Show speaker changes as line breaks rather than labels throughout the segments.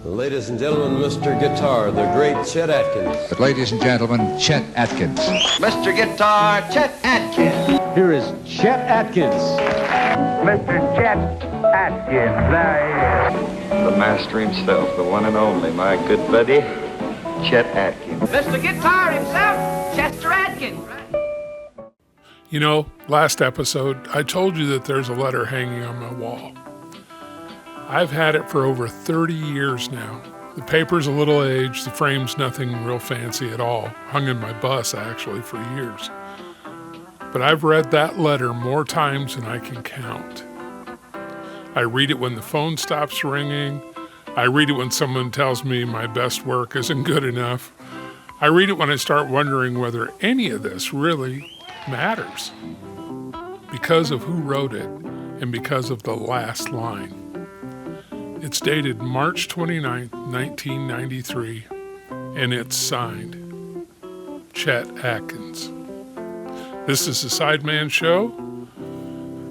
Ladies and gentlemen, Mr. Guitar, the great Chet Atkins.
But ladies and gentlemen, Chet Atkins.
Mr. Guitar, Chet Atkins.
Here is Chet Atkins.
Mr. Chet Atkins, there he is.
The master himself, the one and only, my good buddy, Chet Atkins.
Mr. Guitar himself, Chester Atkins.
You know, last episode, I told you that there's a letter hanging on my wall. I've had it for over 30 years now. The paper's a little aged, the frame's nothing real fancy at all. Hung in my bus, actually, for years. But I've read that letter more times than I can count. I read it when the phone stops ringing. I read it when someone tells me my best work isn't good enough. I read it when I start wondering whether any of this really matters. Because of who wrote it and because of the last line. It's dated March 29th, 1993, and it's signed Chet Atkins. This is the Sideman Show.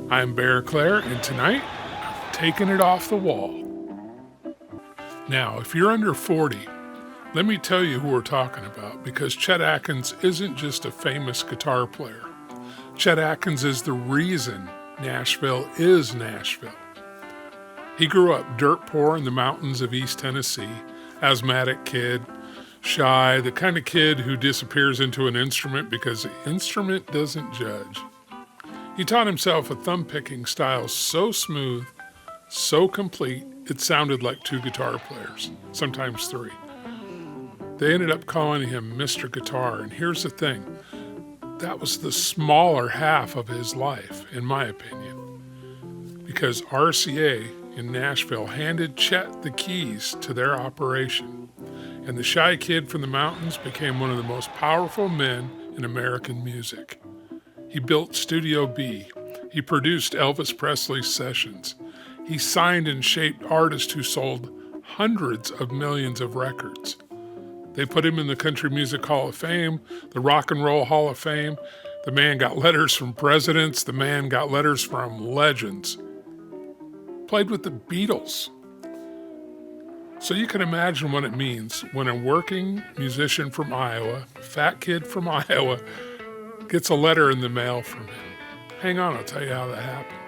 I'm Bear Clair, and tonight, I'm taking it off the wall. Now, if you're under 40, let me tell you who we're talking about, because Chet Atkins isn't just a famous guitar player. Chet Atkins is the reason Nashville is Nashville. He grew up dirt poor in the mountains of East Tennessee, asthmatic kid, shy, the kind of kid who disappears into an instrument because the instrument doesn't judge. He taught himself a thumb-picking style so smooth, so complete, it sounded like two guitar players, sometimes three. They ended up calling him Mr. Guitar, and here's the thing. That was the smaller half of his life, in my opinion, because RCA in Nashville handed Chet the keys to their operation, and the shy kid from the mountains became one of the most powerful men in American music. He built Studio B. He produced Elvis Presley's sessions. He signed and shaped artists who sold hundreds of millions of records. They put him in the Country Music Hall of Fame, the Rock and Roll Hall of Fame. The man got letters from presidents. The man got letters from legends. Played with the Beatles. So you can imagine what it means when a working musician from Iowa, fat kid from Iowa, gets a letter in the mail from him. Hang on, I'll tell you how that happened.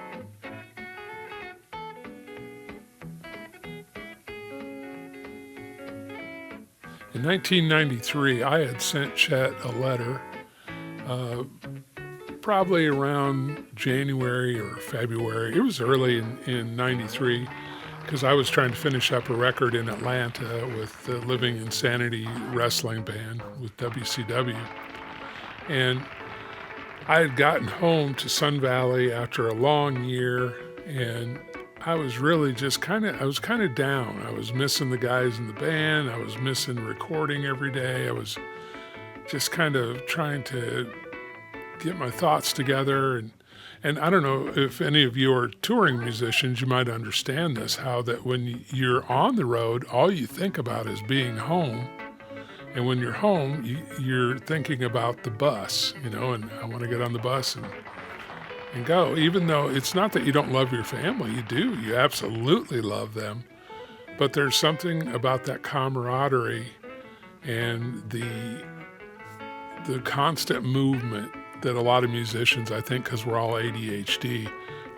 In 1993, I had sent Chet a letter, probably around January or February. It was early in 93 because I was trying to finish up a record in Atlanta with the Living Insanity wrestling band with WCW. And I had gotten home to Sun Valley after a long year, and I was really just kind of down. I was missing the guys in the band. I was missing recording every day. I was just kind of trying to get my thoughts together. And I don't know if any of you are touring musicians, you might understand this, how that when you're on the road, all you think about is being home. And when you're home, you're thinking about the bus, and I want to get on the bus and go. Even though it's not that you don't love your family, you do. You absolutely love them. But there's something about that camaraderie and the constant movement that a lot of musicians, I think, because we're all ADHD,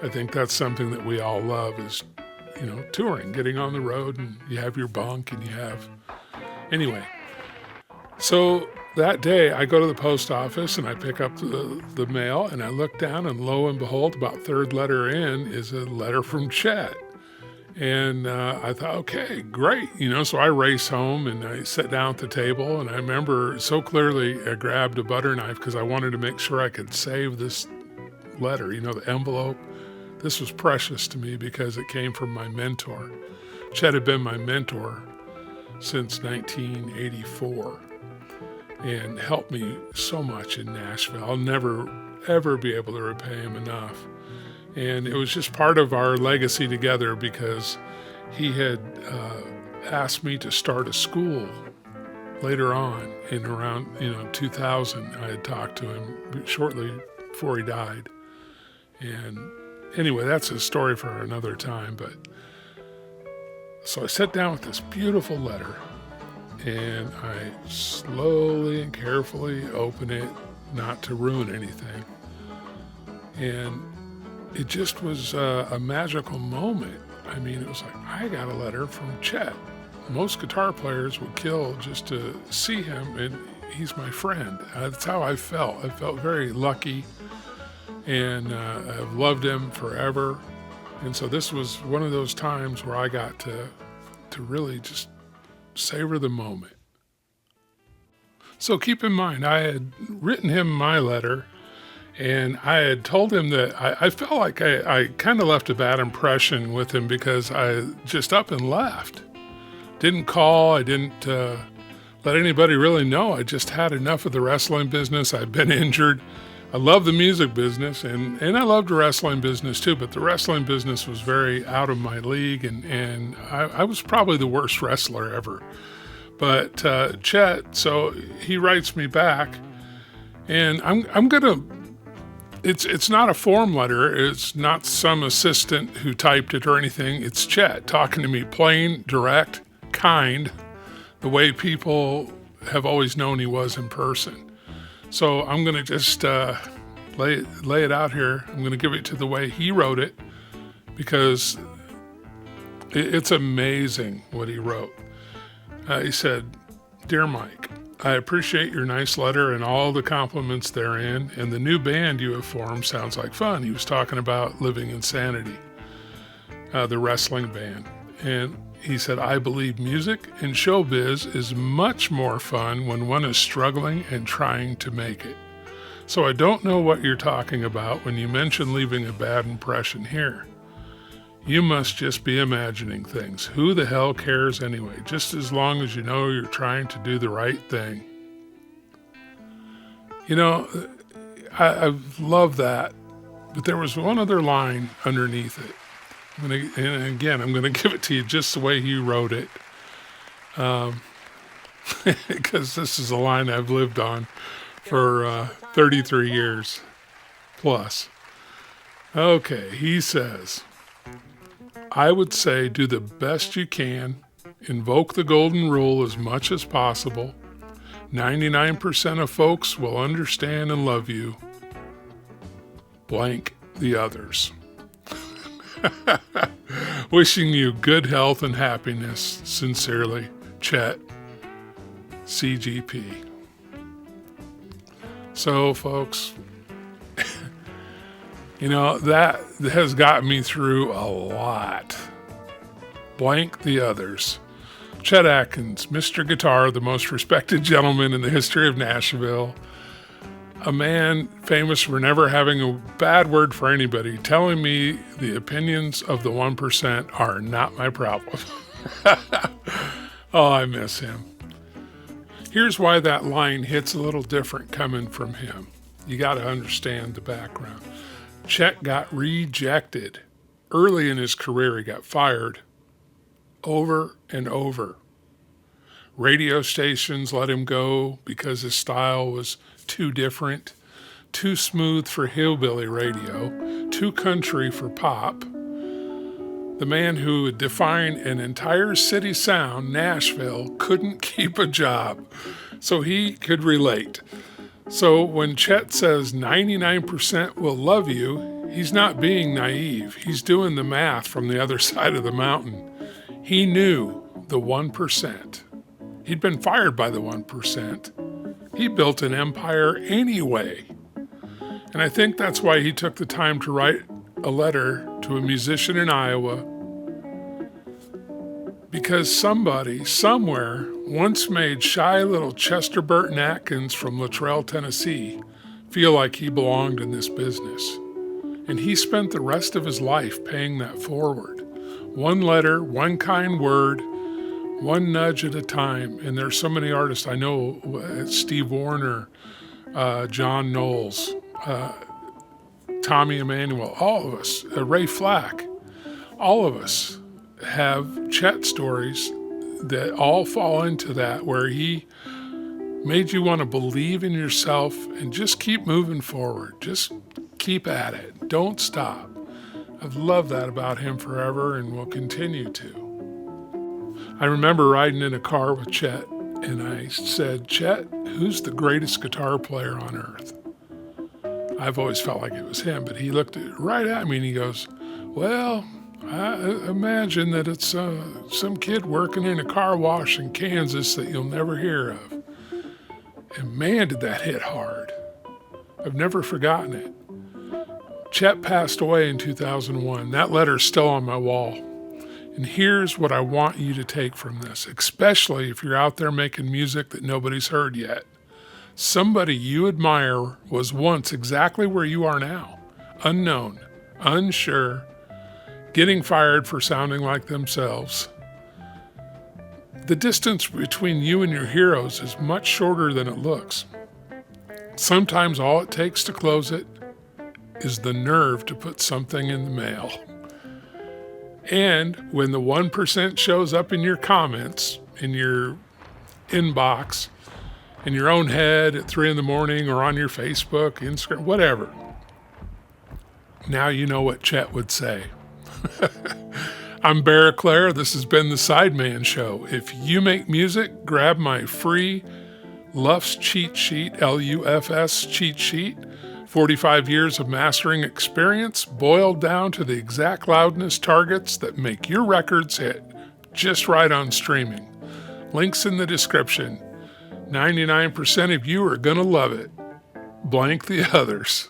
I think that's something that we all love is, touring, getting on the road, and you have your bunk and you have... Anyway, so that day I go to the post office and I pick up the mail and I look down and lo and behold, about third letter in is a letter from Chet. And I thought, okay, great. So I race home and I sit down at the table, and I remember so clearly I grabbed a butter knife because I wanted to make sure I could save this letter, the envelope. This was precious to me because it came from my mentor. Chet had been my mentor since 1984 and helped me so much in Nashville. I'll never, ever be able to repay him enough. And it was just part of our legacy together because he had asked me to start a school later on in around 2000. I had talked to him shortly before he died. And anyway, that's a story for another time. But So I sat down with this beautiful letter, and I slowly and carefully open it, not to ruin anything. And it just was a magical moment. I mean, it was like, I got a letter from Chet. Most guitar players would kill just to see him, and he's my friend. That's how I felt. I felt very lucky, and I've loved him forever. And so this was one of those times where I got to really just savor the moment. So keep in mind, I had written him my letter, and I had told him that I felt like I kind of left a bad impression with him because I just up and left. Didn't call, I didn't let anybody really know. I just had enough of the wrestling business. I'd been injured. I love the music business, and I loved the wrestling business too, but the wrestling business was very out of my league, and I was probably the worst wrestler ever. But Chet, so he writes me back, and I'm gonna, it's not a form letter, it's not some assistant who typed it or anything, it's Chet talking to me plain, direct, kind, the way people have always known he was in person. So I'm going to just lay it out here. I'm going to give it to the way he wrote it, because it's amazing what he wrote. He said, "Dear Mike, I appreciate your nice letter and all the compliments therein, and the new band you have formed sounds like fun." He was talking about Living Insanity, the wrestling band. And he said, "I believe music and showbiz is much more fun when one is struggling and trying to make it. So I don't know what you're talking about when you mention leaving a bad impression here. You must just be imagining things. Who the hell cares anyway? Just as long as you know you're trying to do the right thing." You know, I love that. But there was one other line underneath it. And again, I'm going to give it to you just the way he wrote it, because this is a line I've lived on for 33 years plus. Okay, he says, "I would say do the best you can, invoke the golden rule as much as possible. 99% of folks will understand and love you. Blank the others. Wishing you good health and happiness. Sincerely, Chet, CGP." So, folks, you know, that has got me through a lot. Blank the others. Chet Atkins, Mr. Guitar, the most respected gentleman in the history of Nashville. A man famous for never having a bad word for anybody, telling me the opinions of the 1% are not my problem. Oh, I miss him. Here's why that line hits a little different coming from him. You got to understand the background. Chet got rejected. Early in his career, he got fired over and over. Radio stations let him go because his style was too different, too smooth for hillbilly radio, too country for pop. The man who would define an entire city sound, Nashville, couldn't keep a job, so he could relate. So when Chet says 99% will love you, he's not being naive. He's doing the math from the other side of the mountain. He knew the 1%. He'd been fired by the 1%. He built an empire anyway. And I think that's why he took the time to write a letter to a musician in Iowa, because somebody, somewhere, once made shy little Chester Burton Atkins from Luttrell, Tennessee, feel like he belonged in this business. And he spent the rest of his life paying that forward. One letter, one kind word, one nudge at a time. And there's so many artists I know, Steve Warner, John Knowles, Tommy Emmanuel, all of us, Ray Flacke, all of us have Chet stories that all fall into that, where he made you want to believe in yourself and just keep moving forward. Just keep at it. Don't stop. I've loved that about him forever and will continue to. I remember riding in a car with Chet, and I said, Chet, who's the greatest guitar player on earth? I've always felt like it was him, but he looked right at me and he goes, well, I imagine that it's some kid working in a car wash in Kansas that you'll never hear of. And man, did that hit hard. I've never forgotten it. Chet passed away in 2001. That letter's still on my wall. And here's what I want you to take from this, especially if you're out there making music that nobody's heard yet. Somebody you admire was once exactly where you are now, unknown, unsure, getting fired for sounding like themselves. The distance between you and your heroes is much shorter than it looks. Sometimes all it takes to close it is the nerve to put something in the mail. And when the 1% shows up in your comments, in your inbox, in your own head at 3 a.m. or on your Facebook, Instagram, whatever, now you know what Chet would say. I'm Bear Clair. This has been the Sideman Show. If you make music, grab my free LUFS cheat sheet, LUFS cheat sheet, 45 years of mastering experience boiled down to the exact loudness targets that make your records hit just right on streaming. Links in the description. 99% of you are going to love it. Blank the others.